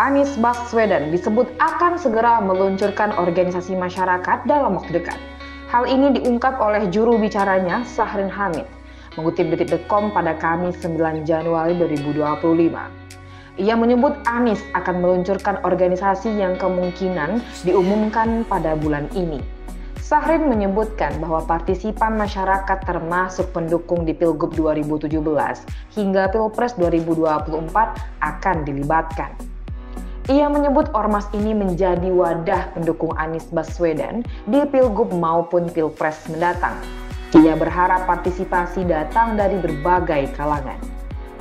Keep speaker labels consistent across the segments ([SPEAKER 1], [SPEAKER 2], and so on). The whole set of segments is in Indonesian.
[SPEAKER 1] Anies Baswedan disebut akan segera meluncurkan organisasi masyarakat dalam waktu dekat. Hal ini diungkap oleh juru bicaranya Syahrin Hamid, mengutip detik.com pada Kamis 9 Januari 2025. Ia menyebut Anies akan meluncurkan organisasi yang kemungkinan diumumkan pada bulan ini. Syahrin menyebutkan bahwa partisipan masyarakat termasuk pendukung di Pilgub 2017 hingga Pilpres 2024 akan dilibatkan. Ia menyebut ormas ini menjadi wadah pendukung Anies Baswedan di Pilgub maupun Pilpres mendatang. Ia berharap partisipasi datang dari berbagai kalangan.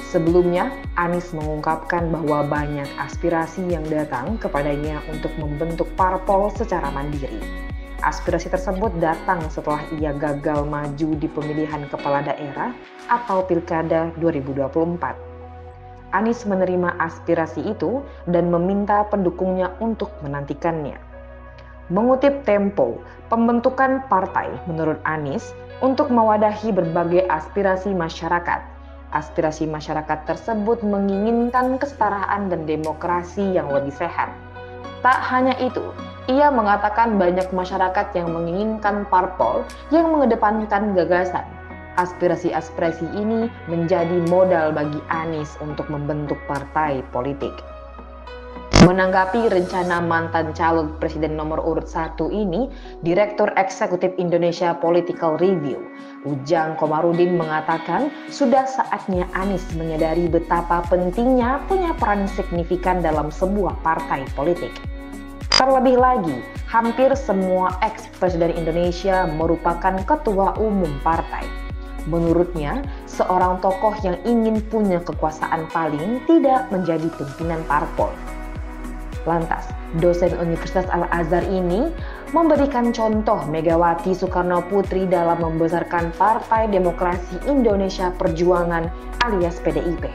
[SPEAKER 1] Sebelumnya, Anies mengungkapkan bahwa banyak aspirasi yang datang kepadanya untuk membentuk parpol secara mandiri. Aspirasi tersebut datang setelah ia gagal maju di pemilihan kepala daerah atau Pilkada 2024. Anies menerima aspirasi itu dan meminta pendukungnya untuk menantikannya. Mengutip Tempo, pembentukan partai menurut Anies untuk mewadahi berbagai aspirasi masyarakat. Aspirasi masyarakat tersebut menginginkan kesetaraan dan demokrasi yang lebih sehat. Tak hanya itu, ia mengatakan banyak masyarakat yang menginginkan parpol yang mengedepankan gagasan. Aspirasi-aspirasi ini menjadi modal bagi Anies untuk membentuk partai politik. Menanggapi rencana mantan calon presiden nomor urut 1 ini, Direktur Eksekutif Indonesia Political Review, Ujang Komarudin mengatakan sudah saatnya Anies menyadari betapa pentingnya punya peran signifikan dalam sebuah partai politik. Terlebih lagi, hampir semua ex-presiden Indonesia merupakan ketua umum partai. Menurutnya, seorang tokoh yang ingin punya kekuasaan paling tidak menjadi pimpinan parpol. Lantas, dosen Universitas Al-Azhar ini memberikan contoh Megawati Soekarno Putri dalam membesarkan Partai Demokrasi Indonesia Perjuangan alias PDIP.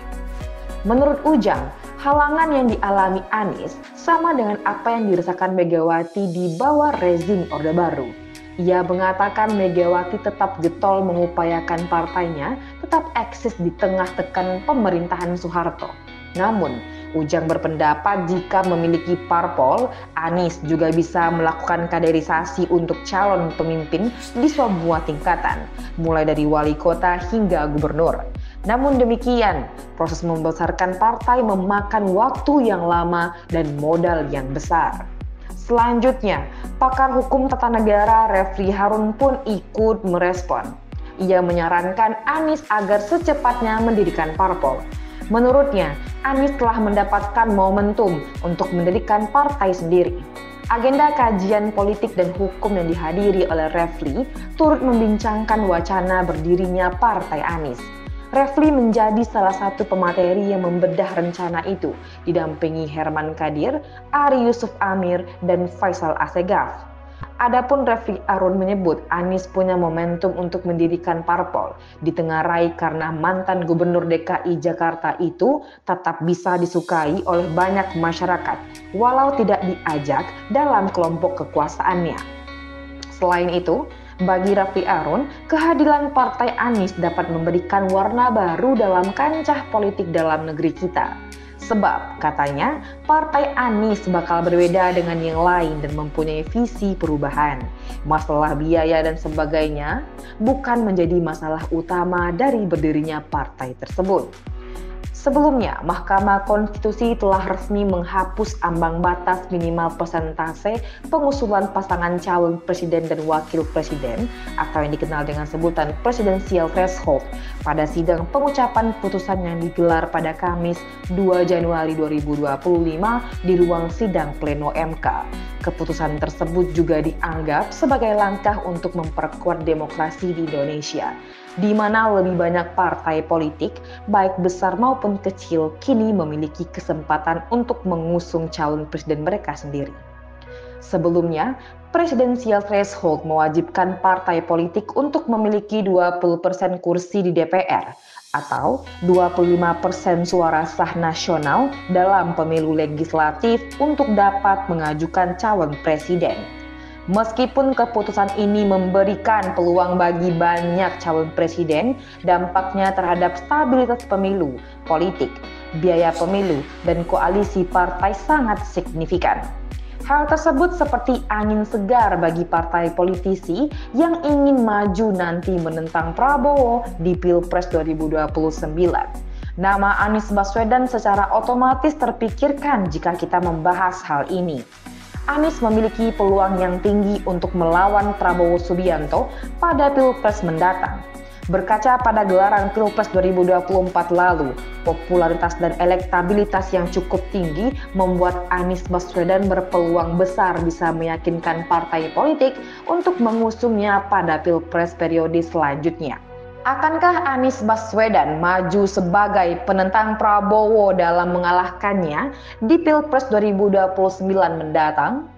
[SPEAKER 1] Menurut Ujang, halangan yang dialami Anies sama dengan apa yang dirasakan Megawati di bawah rezim Orde Baru. Ia mengatakan Megawati tetap getol mengupayakan partainya tetap eksis di tengah tekan pemerintahan Soeharto. Namun, Ujang berpendapat jika memiliki parpol, Anies juga bisa melakukan kaderisasi untuk calon pemimpin di semua tingkatan, mulai dari wali kota hingga gubernur. Namun demikian, proses membesarkan partai memakan waktu yang lama dan modal yang besar. Selanjutnya, pakar hukum tata negara Refli Harun pun ikut merespon. Ia menyarankan Anies agar secepatnya mendirikan parpol. Menurutnya, Anies telah mendapatkan momentum untuk mendirikan partai sendiri. Agenda kajian politik dan hukum yang dihadiri oleh Refli turut membincangkan wacana berdirinya Partai Anies. Refli menjadi salah satu pemateri yang membedah rencana itu, didampingi Herman Kadir, Ari Yusuf Amir, dan Faisal Assegaf. Adapun Refli Harun menyebut Anies punya momentum untuk mendirikan parpol, ditengarai karena mantan gubernur DKI Jakarta itu tetap bisa disukai oleh banyak masyarakat, walau tidak diajak dalam kelompok kekuasaannya. Selain itu, bagi Refli Harun, kehadiran Partai Anies dapat memberikan warna baru dalam kancah politik dalam negeri kita. Sebab, katanya, Partai Anies bakal berbeda dengan yang lain dan mempunyai visi perubahan. Masalah biaya dan sebagainya bukan menjadi masalah utama dari berdirinya partai tersebut. Sebelumnya, Mahkamah Konstitusi telah resmi menghapus ambang batas minimal persentase pengusulan pasangan calon presiden dan wakil presiden atau yang dikenal dengan sebutan presidensial threshold pada sidang pengucapan putusan yang digelar pada Kamis 2 Januari 2025 di ruang sidang pleno MK. Keputusan tersebut juga dianggap sebagai langkah untuk memperkuat demokrasi di Indonesia, di mana lebih banyak partai politik, baik besar maupun kecil, kini memiliki kesempatan untuk mengusung calon presiden mereka sendiri. Sebelumnya, presidensial threshold mewajibkan partai politik untuk memiliki 20% kursi di DPR atau 25% suara sah nasional dalam pemilu legislatif untuk dapat mengajukan calon presiden. Meskipun keputusan ini memberikan peluang bagi banyak calon presiden, dampaknya terhadap stabilitas pemilu politik biaya pemilu, dan koalisi partai sangat signifikan. Hal tersebut seperti angin segar bagi partai politisi yang ingin maju nanti menentang Prabowo di Pilpres 2029. Nama Anies Baswedan secara otomatis terpikirkan jika kita membahas hal ini. Anies memiliki peluang yang tinggi untuk melawan Prabowo Subianto pada Pilpres mendatang. Berkaca pada gelaran Pilpres 2024 lalu, popularitas dan elektabilitas yang cukup tinggi membuat Anies Baswedan berpeluang besar bisa meyakinkan partai politik untuk mengusungnya pada Pilpres periode selanjutnya. Akankah Anies Baswedan maju sebagai penentang Prabowo dalam mengalahkannya di Pilpres 2029 mendatang?